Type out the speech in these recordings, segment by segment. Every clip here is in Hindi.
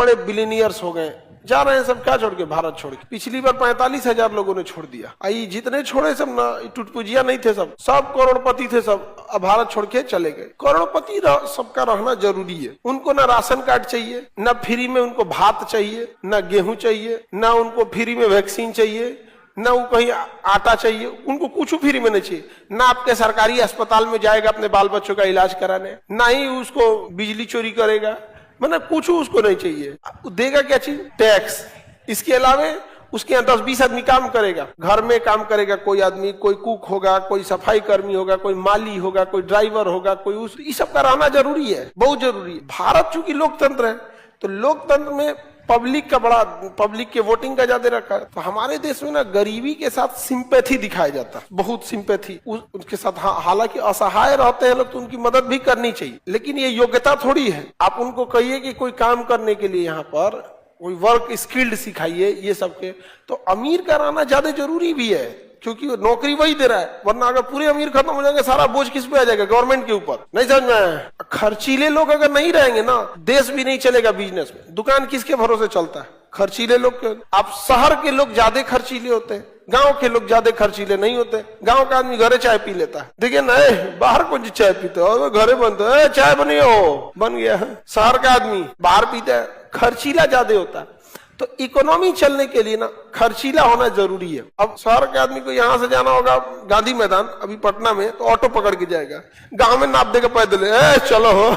बड़े बिलियनियर्स हो गए, जा रहे हैं सब, क्या छोड़ के? भारत छोड़ के। पिछली बार 45,000 लोगों ने छोड़ दिया। आई जितने छोड़े सब ना, टुटपुजिया नहीं थे, सब करोड़पति थे सब, अब भारत छोड़ के चले गए। करोड़पति सबका रहना जरूरी है। उनको ना राशन कार्ड चाहिए, ना फ्री में उनको भात चाहिए, ना गेहूं चाहिए, ना उनको फ्री में वैक्सीन चाहिए, ना वो कहीं आटा चाहिए, उनको कुछ फ्री में नहीं चाहिए। ना आपके सरकारी अस्पताल में जाएगा अपने बाल बच्चों का इलाज कराने, ना ही उसको बिजली चोरी करेगा, मतलब कुछ उसको नहीं चाहिए। देगा क्या चीज? टैक्स। इसके अलावे उसके यहाँ 10-20 आदमी काम करेगा, घर में काम करेगा कोई आदमी, कोई कुक होगा, कोई सफाई कर्मी होगा, कोई माली होगा, कोई ड्राइवर होगा, कोई उस, ये सब का रहना जरूरी है, बहुत जरूरी है। भारत चूंकि लोकतंत्र है, तो लोकतंत्र में पब्लिक के वोटिंग का ज्यादा रखा है। तो हमारे देश में ना गरीबी के साथ सिंपैथी दिखाया जाता है, बहुत सिंपैथी उनके साथ। हालांकि असहाय रहते हैं लोग तो उनकी मदद भी करनी चाहिए, लेकिन ये योग्यता थोड़ी है। आप उनको कहिए कि कोई काम करने के लिए यहाँ पर कोई वर्क स्किल्ड सिखाइए, ये सबके, तो अमीर का रहना ज्यादा जरूरी भी है, क्योंकि नौकरी वही दे रहा है। वरना अगर पूरे अमीर खत्म हो जाएंगे, सारा बोझ किस पे आ जाएगा? गवर्नमेंट के ऊपर। नहीं समझ में आया? खर्चीले लोग अगर नहीं रहेंगे ना, देश भी नहीं चलेगा बिजनेस में। दुकान किसके भरोसे चलता है? खर्चीले लोग के। आप शहर के लोग ज्यादा खर्चीले होते हैं, गांव के लोग ज्यादा खर्चीले नहीं होते। गांव का आदमी घरे चाय पी लेता है, देखिए ना, बाहर कौन चाय पीते हो? घरे बनते है, चाय बनी हो, बन गया। शहर का आदमी बाहर पीता है, खर्चीला ज्यादा होता है। तो इकोनॉमी चलने के लिए ना खर्चीला होना जरूरी है। अब शहर के आदमी को यहाँ से जाना होगा गांधी मैदान, अभी पटना में, तो ऑटो पकड़ के जाएगा। गांव में नाप देगा पैदल, चलो हो।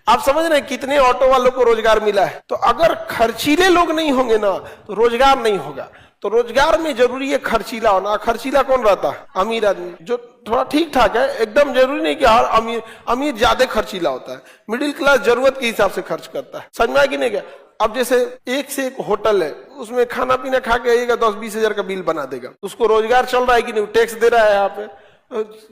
आप समझ रहे हैं कितने ऑटो वालों को रोजगार मिला है? तो अगर खर्चीले लोग नहीं होंगे ना, तो रोजगार नहीं होगा। तो रोजगार में जरूरी है खर्चीला होना। खर्चीला कौन रहता है? अमीर आदमी, जो थोड़ा ठीक ठाक है। एकदम जरूरी नहीं कि हर अमीर ज्यादा खर्चीला होता है। मिडिल क्लास जरूरत के हिसाब से खर्च करता है। समझ में आया कि नहीं? क्या अब जैसे एक से एक होटल है, उसमें खाना पीना खा के आइएगा, 10-20 हजार का बिल बना देगा। उसको रोजगार चल रहा है कि नहीं? टैक्स दे रहा है यहाँ पे।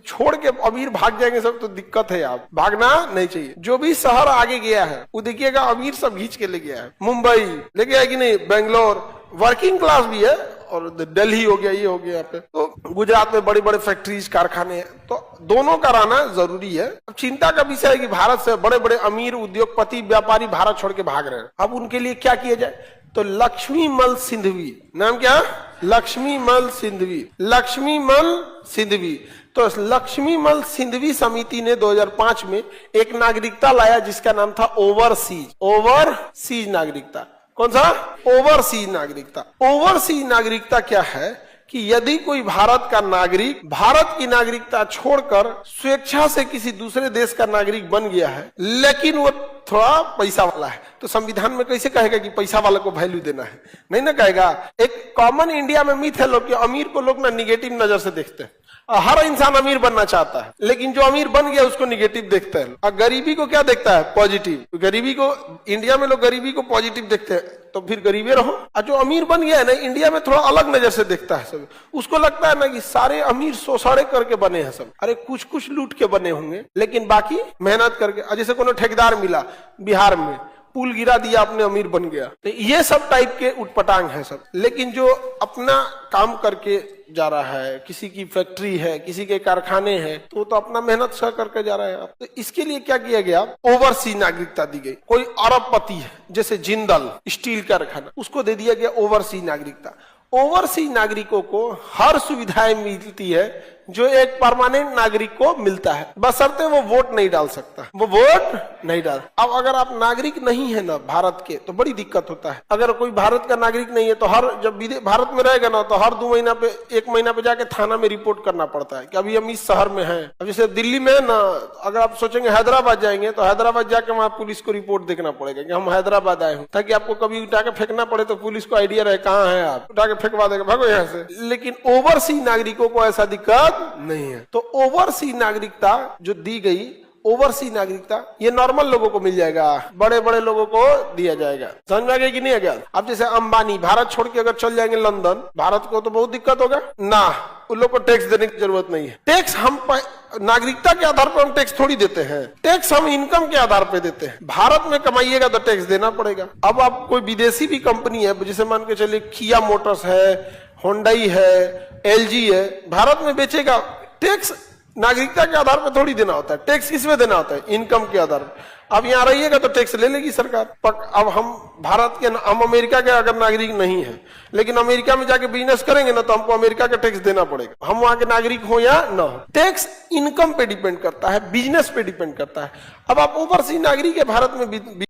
छोड़ के अमीर भाग जाएंगे सब, तो दिक्कत है। आप भागना नहीं चाहिए। जो भी शहर आगे गया है वो देखिएगा अमीर सब खींच के ले गया है। मुंबई ले गया कि नहीं? बेंगलोर, वर्किंग क्लास भी है, और दिल्ली हो गया, ये हो गया यहाँ पे। तो गुजरात में बड़ी बड़ी फैक्ट्रीज, कारखाने हैं। तो दोनों का रहना जरूरी है। अब चिंता का विषय है कि भारत से बड़े बड़े अमीर उद्योगपति, व्यापारी भारत छोड़ के भाग रहे हैं। अब उनके लिए क्या किया जाए? तो लक्ष्मीमल सिंधवी, नाम क्या? लक्ष्मीमल सिंधवी। लक्ष्मीमल सिंधवी। तो लक्ष्मीमल सिंधवी समिति ने 2005 में एक नागरिकता लाया जिसका नाम था ओवरसीज नागरिकता। कौन सा? ओवरसीज नागरिकता। ओवरसीज नागरिकता क्या है कि यदि कोई भारत का नागरिक भारत की नागरिकता छोड़कर स्वेच्छा से किसी दूसरे देश का नागरिक बन गया है, लेकिन वो थोड़ा पैसा वाला है, तो संविधान में कैसे कहेगा कि पैसा वाले को वैल्यू देना है? नहीं ना कहेगा। एक कॉमन इंडिया में मिथ है लोग कि अमीर को लोग ना निगेटिव नजर से देखते हैं। हर इंसान अमीर बनना चाहता है, लेकिन जो अमीर बन गया उसको निगेटिव देखता है। और गरीबी को क्या देखता है? पॉजिटिव। गरीबी को, इंडिया में लोग गरीबी को पॉजिटिव देखते हैं, तो फिर गरीबे रहो। और जो अमीर बन गया है ना, इंडिया में थोड़ा अलग नजर से देखता है सब। उसको लगता है ना कि सारे अमीर शोषण करके बने हैं सब। अरे कुछ लूट के बने होंगे, लेकिन बाकी मेहनत करके। जैसे कोनो ठेकेदार मिला बिहार में, पुल गिरा दिया, अपने अमीर बन गया। तो ये सब टाइप के उटपटांग है सब। लेकिन जो अपना काम करके जा रहा है, किसी की फैक्ट्री है, किसी के कारखाने हैं, तो अपना मेहनत सह करके जा रहा है। तो इसके लिए क्या किया गया? ओवरसीज नागरिकता दी गई। कोई अरबपति है, जैसे जिंदल स्टील कारखाना, उसको दे दिया गया ओवरसीज नागरिकता। ओवरसीज नागरिकों को हर सुविधाएं मिलती है जो एक परमानेंट नागरिक को मिलता है, बशर्ते वो वोट नहीं डाल सकता। वो वोट नहीं डाल। अब अगर आप नागरिक नहीं है ना भारत के, तो बड़ी दिक्कत होता है। अगर कोई भारत का नागरिक नहीं है तो जब भारत में रहेगा ना, तो हर 2 महीना पे, 1 महीना पे जाके थाना में रिपोर्ट करना पड़ता है कि अभी हम इस शहर में हैं। अब जैसे दिल्ली में है ना, अगर आप सोचेंगे हैदराबाद जाएंगे, तो हैदराबाद जाके वहां पुलिस को रिपोर्ट देखना पड़ेगा कि हम हैदराबाद आए हैं, ताकि आपको कभी उठा के फेंकना पड़े तो पुलिस को आइडिया रहे कहाँ है आप, उठा के फेंकवा देगा, भागो यहाँ से। लेकिन ओवरसीज नागरिकों को ऐसा दिक्कत नहीं है। तो ओवरसीज नागरिकता जो दी गई, ओवरसीज नागरिकता ये नॉर्मल लोगों को मिल जाएगा, बड़े बड़े लोगों को दिया जाएगा। समझ में आ गया कि नहीं आ गया? अब जैसे अंबानी भारत छोड़ के अगर चल जाएंगे लंदन, भारत को तो बहुत दिक्कत होगा ना। उन लोग को टैक्स देने की जरूरत नहीं है। टैक्स हम नागरिकता के आधार पर हम टैक्स थोड़ी देते हैं, टैक्स हम इनकम के आधार पे देते हैं। भारत में कमाइएगा तो टैक्स देना पड़ेगा। अब आप कोई विदेशी भी कंपनी है, जैसे मान के चलिए किया मोटर्स है, होंडाई है, एलजी है, भारत में बेचेगा, टैक्स नागरिकता के आधार पर थोड़ी देना होता है। टैक्स किस में देना होता है? इनकम के आधार पर। अब यहाँ रहिएगा तो टैक्स ले लेगी सरकार। अब हम भारत के, हम अमेरिका के अगर नागरिक नहीं है, लेकिन अमेरिका में जाके बिजनेस करेंगे ना, तो हमको अमेरिका का टैक्स देना पड़ेगा, हम वहां के नागरिक हो या ना हो। टैक्स इनकम पे डिपेंड करता है, बिजनेस पे डिपेंड करता है। अब आप ओवरसीज नागरिक है, भारत में